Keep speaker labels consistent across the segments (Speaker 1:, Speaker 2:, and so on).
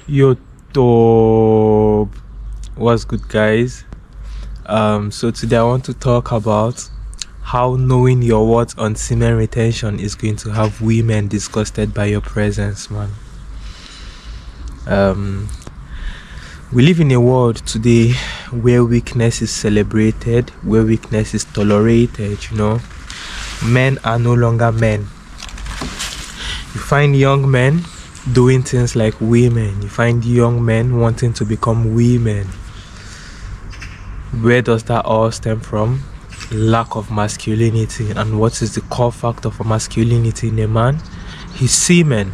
Speaker 1: Yo, top. What's good, guys? So today I want to talk about how knowing your worth on semen retention is going to have women disgusted by your presence, man. We live in a world today where weakness is celebrated, where weakness is tolerated. Men are no longer men. You find young men doing things like women. You find young men wanting to become women. Where does that all stem from? Lack of masculinity. And what is the core factor for masculinity in a man? His semen.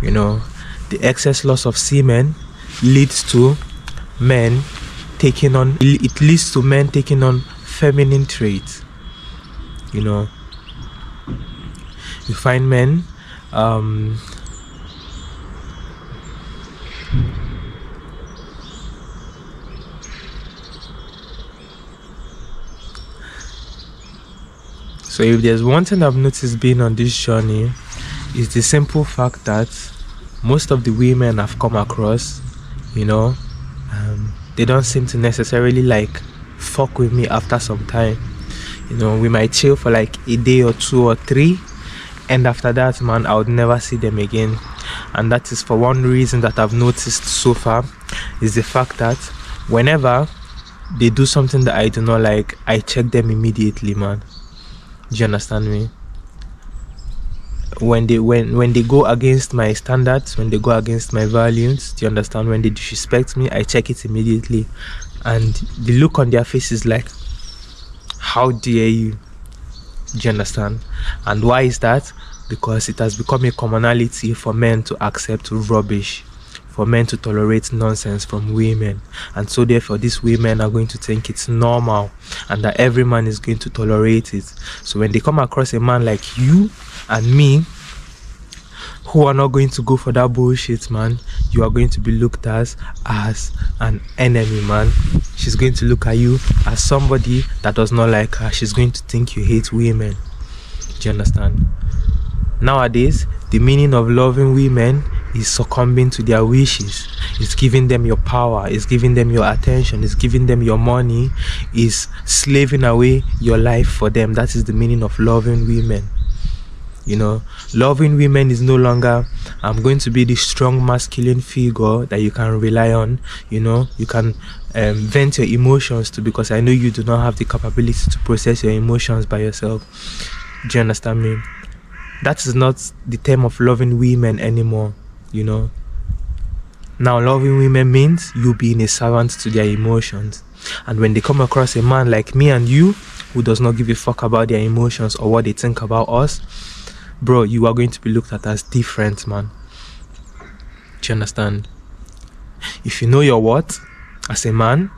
Speaker 1: The excess loss of semen leads to men taking on feminine traits. You find men so if there's one thing I've noticed being on this journey, is the simple fact that most of the women I've come across, they don't seem to necessarily fuck with me after some time. We might chill for a day or two or three, and after that, man, I would never see them again. And that is for one reason that I've noticed so far, is the fact that whenever they do something that I do not like, I check them immediately, man. Do you understand me? When they go against my standards, when they go against my values, do you understand? When they disrespect me, I check it immediately. And the look on their face is like, how dare you? Do you understand? And why is that? Because it has become a commonality for men to accept rubbish, for men to tolerate nonsense from women. And so therefore these women are going to think it's normal and that every man is going to tolerate it. So when they come across a man like you and me, who are not going to go for that bullshit, man, you are going to be looked at as an enemy, man. She's going to look at you as somebody that does not like her. She's going to think you hate women. Do you understand? Nowadays, the meaning of loving women is succumbing to their wishes. It's giving them your power. It's giving them your attention. It's giving them your money. It's slaving away your life for them. That is the meaning of loving women. Loving women is no longer, I'm going to be the strong masculine figure that you can rely on. You can vent your emotions to, because I know you do not have the capability to process your emotions by yourself. Do you understand me? That is not the term of loving women anymore. Now loving women means you being a servant to their emotions. And when they come across a man like me and you, who does not give a fuck about their emotions or what they think about us, bro, you are going to be looked at as different, man. Do you understand? If you know your worth as a man,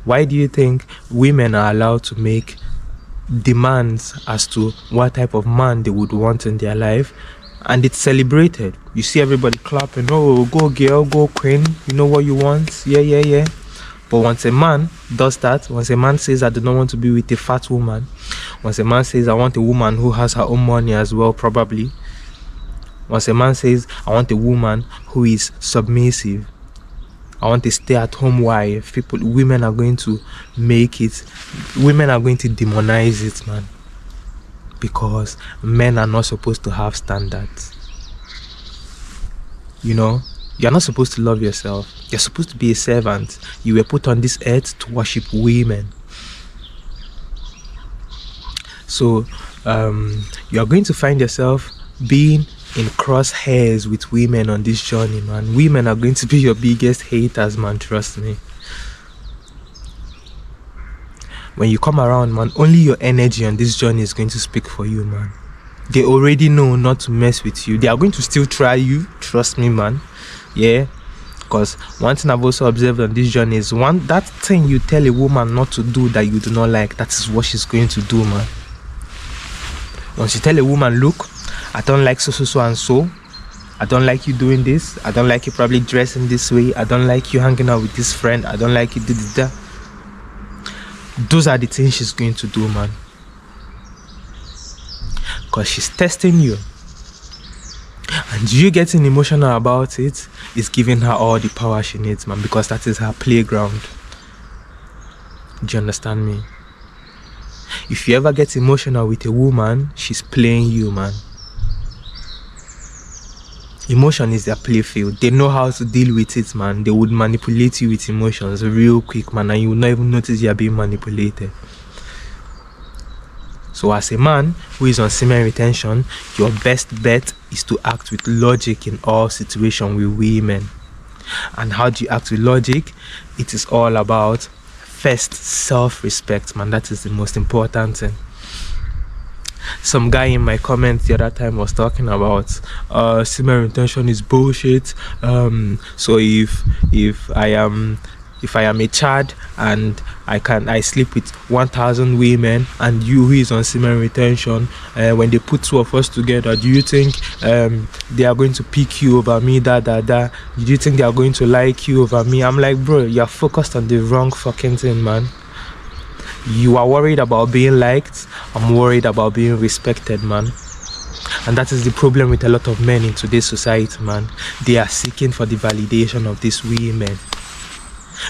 Speaker 1: why do you think women are allowed to make demands as to what type of man they would want in their life, and it's celebrated? You see everybody clapping, oh, go girl, go queen, you know what you want, yeah. But once a man does that, once a man says I do not want to be with a fat woman, once a man says I want a woman who has her own money as well, probably, once a man says I want a woman who is submissive, I want a stay-at-home wife, women are going to demonize it, man. Because men are not supposed to have standards. You're not supposed to love yourself. You're supposed to be a servant. You were put on this earth to worship women. So you're going to find yourself being in crosshairs with women on this journey, man. Women are going to be your biggest haters, man, trust me. When you come around, man, only your energy on this journey is going to speak for you, man. They already know not to mess with you. They are going to still try you, trust me, man. Yeah, because one thing I've also observed on this journey is that thing you tell a woman not to do that you do not like, that is what she's going to do, man. Once you tell a woman, look, I don't like so and so, I don't like you doing this, I don't like you probably dressing this way, I don't like you hanging out with this friend, I don't like you do that. Those are the things she's going to do, man. Because she's testing you. And And you getting emotional about it is giving her all the power she needs, man, because that is her playground. Do you understand me? If you ever get emotional with a woman, she's playing you, man. Emotion is their playfield. They know how to deal with it, man. They would manipulate you with emotions real quick, man, and you will not even notice you're being manipulated. So as a man who is on semen retention, your best bet is to act with logic in all situations with women. And how do you act with logic? It is all about, first, self-respect, man. That is the most important thing. Some guy in my comments the other time was talking about semen retention is bullshit. So if I am a Chad and I sleep with 1,000 women, and you who is on semen retention, when they put two of us together, do you think they are going to pick you over me? Do you think they are going to like you over me? I'm like, bro, you're focused on the wrong fucking thing, man. You are worried about being liked. I'm worried about being respected, man. And that is the problem with a lot of men in today's society, man. They are seeking for the validation of these women.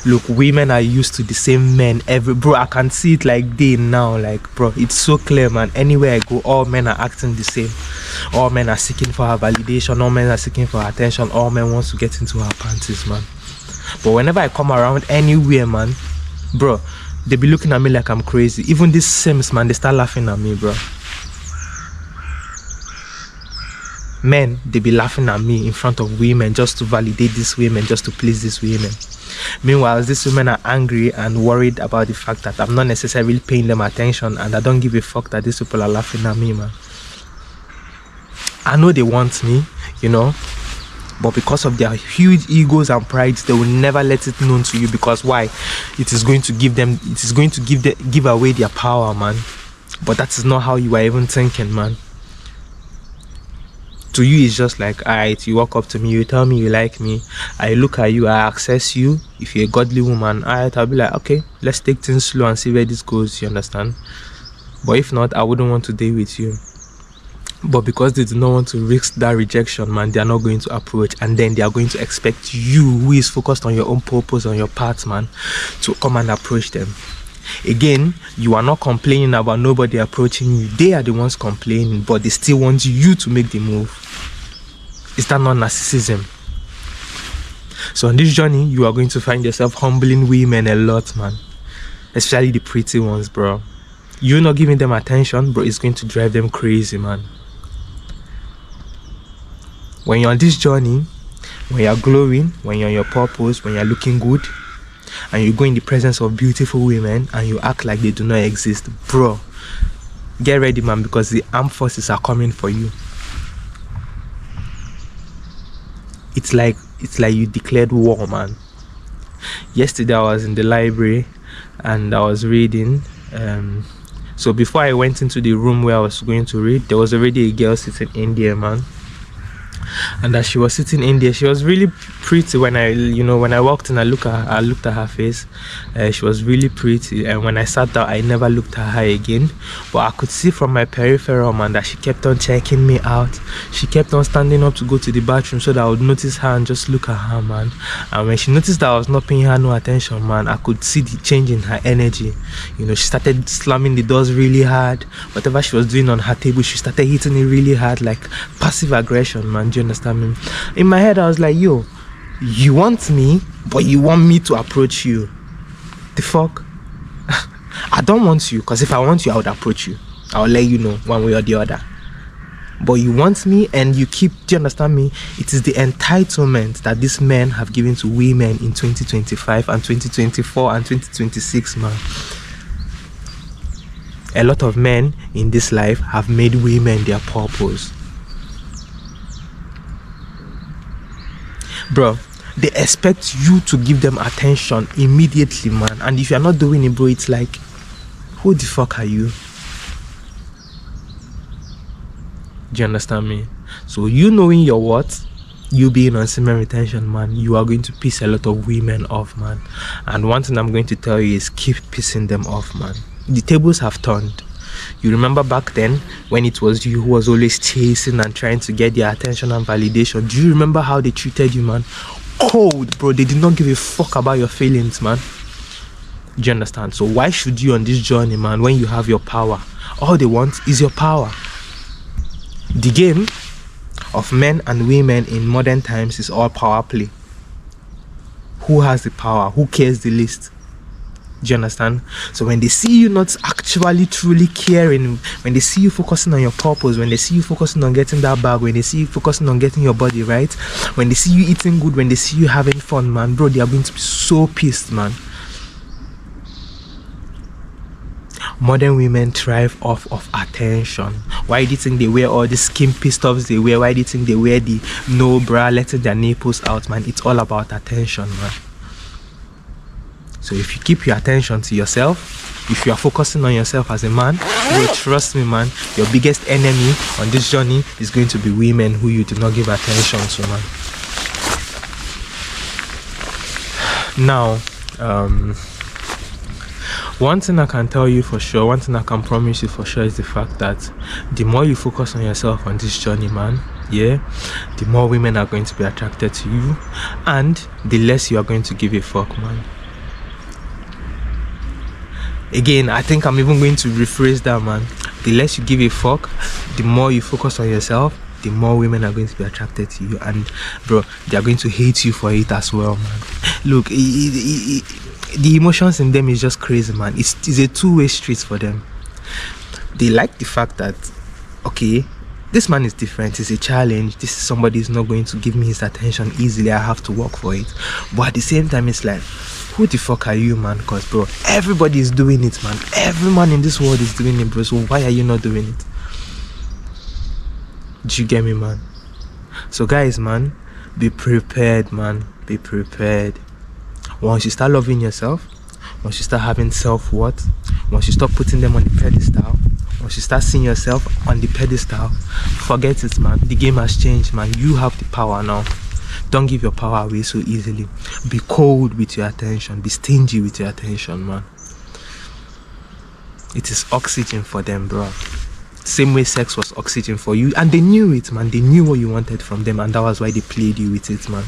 Speaker 1: Look, women are used to the same men bro, I can see it like day now, like, bro, it's so clear, man. Anywhere I go, all men are acting the same. All men are seeking for her validation. All men are seeking for her attention. All men want to get into her panties, man. But whenever I come around anywhere, man, bro, they be looking at me like I'm crazy. Even these Sims, man, they start laughing at me, bro. Men, they be laughing at me in front of women just to validate these women, just to please these women. Meanwhile, these women are angry and worried about the fact that I'm not necessarily paying them attention, and I don't give a fuck that these people are laughing at me, man. I know they want me, you know, but because of their huge egos and prides, they will never let it known to you. Because why? It is going to give away their power, man. But that is not how you are even thinking, man. To you, it's just like, alright, you walk up to me, you tell me you like me, I look at you, I access you. If you're a godly woman, alright, I'll be like, okay, let's take things slow and see where this goes, you understand? But if not, I wouldn't want to deal with you. But because they do not want to risk that rejection, man, they are not going to approach. And then they are going to expect you, who is focused on your own purpose, on your path, man, to come and approach them. Again, you are not complaining about nobody approaching you. They are the ones complaining, but they still want you to make the move. Is that not narcissism? So on this journey, you are going to find yourself humbling women a lot, man. Especially the pretty ones, bro. You're not giving them attention, bro, it's going to drive them crazy, man. When you're on this journey, when you're glowing, when you're on your purpose, when you're looking good, and you go in the presence of beautiful women and you act like they do not exist, bro, get ready, man, because the armed forces are coming for you. It's like you declared war, man. Yesterday I was in the library and I was reading. So before I went into the room where I was going to read, there was already a girl sitting in there, man. And as she was sitting in there, she was really pretty. When I walked in, I looked at her face. She was really pretty. And when I sat down, I never looked at her again. But I could see from my peripheral, man, that she kept on checking me out. She kept on standing up to go to the bathroom so that I would notice her and just look at her, man. And when she noticed that I was not paying her no attention, man, I could see the change in her energy. You know, she started slamming the doors really hard. Whatever she was doing on her table, she started hitting it really hard, like passive aggression, man. Do you understand me? In my head, I was like, yo, you want me, but you want me to approach you. The fuck? I don't want you, because if I want you, I would approach you. I'll let you know one way or the other. But you want me, and you keep, do you understand me? It is the entitlement that these men have given to women in 2025 and 2024 and 2026, man. A lot of men in this life have made women their purpose. Bro, they expect you to give them attention immediately, man. And if you're not doing it, bro, it's like, who the fuck are you? Do you understand me? So you knowing your what, you being on semen retention, man, you are going to piss a lot of women off, man. And one thing I'm going to tell you is keep pissing them off, man. The tables have turned. You remember back then when it was you who was always chasing and trying to get their attention and validation? Do you remember how they treated you, man? Cold, bro. They did not give a fuck about your feelings, man. Do you understand? So why should you on this journey, man, when you have your power? All they want is your power. The game of men and women in modern times is all power play. Who has the power? Who cares the least? Do you understand? So when they see you not actually truly caring, when they see you focusing on your purpose, when they see you focusing on getting that bag, when they see you focusing on getting your body right, when they see you eating good, when they see you having fun, man, bro, they are going to be so pissed, man. Modern women thrive off of attention. Why do you think they wear all the skimpy stuffs they wear? Why do you think they wear the no bra, letting their nipples out, man? It's all about attention, man. So if you keep your attention to yourself, if you are focusing on yourself as a man, bro, trust me, man, your biggest enemy on this journey is going to be women who you do not give attention to, man. Now, one thing I can tell you for sure, one thing I can promise you for sure is the fact that the more you focus on yourself on this journey, man, yeah, the more women are going to be attracted to you, and the less you are going to give a fuck, man. Again, I think I'm even going to rephrase that, man. The less you give a fuck, the more you focus on yourself, the more women are going to be attracted to you, and bro, they are going to hate you for it as well, man. Look, the emotions in them is just crazy, man. It's a two-way street for them. They like the fact that, okay, this man is different, it's a challenge, this is somebody who's not going to give me his attention easily, I have to work for it. But at the same time, it's like, who the fuck are you, man? Because, bro, everybody is doing it, man. Every man in this world is doing it, bro. So why are you not doing it? Do you get me, man? So guys, man, be prepared, man. Be prepared. Once you start loving yourself, once you start having self-worth, once you stop putting them on the pedestal, once you start seeing yourself on the pedestal, forget it, man. The game has changed, man. You have the power now. Don't give your power away so easily. Be cold with your attention. Be stingy with your attention, man. It is oxygen for them, bro. Same way sex was oxygen for you. And they knew it, man. They knew what you wanted from them. And that was why they played you with it, man.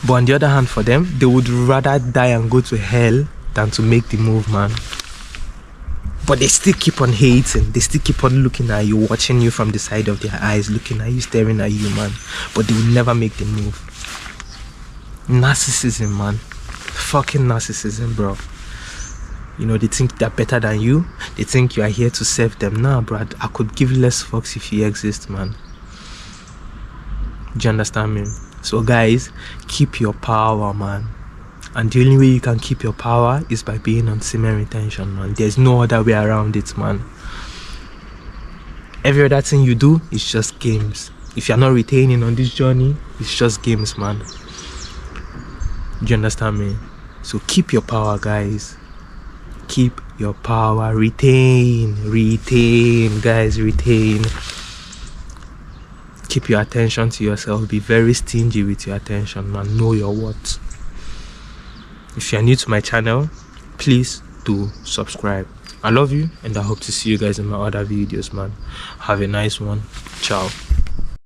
Speaker 1: But on the other hand, for them, they would rather die and go to hell than to make the move, man. But they still keep on hating. They still keep on looking at you, watching you from the side of their eyes, looking at you, staring at you, man. But they will never make the move. Narcissism, man. Fucking narcissism, bro. You know, they think they're better than you. They think you are here to save them. Nah, bro, I could give less fucks if you exist, man. Do you understand me? So, guys, keep your power, man. And the only way you can keep your power is by being on semen retention, man. There's no other way around it, man. Every other thing you do is just games. If you're not retaining on this journey, it's just games, man. Do you understand me? So keep your power, guys. Keep your power. Retain, guys, retain. Keep your attention to yourself. Be very stingy with your attention, man. Know your worth. If you're new to my channel, please do subscribe. I love you, and I hope to see you guys in my other videos, man. Have a nice one. Ciao.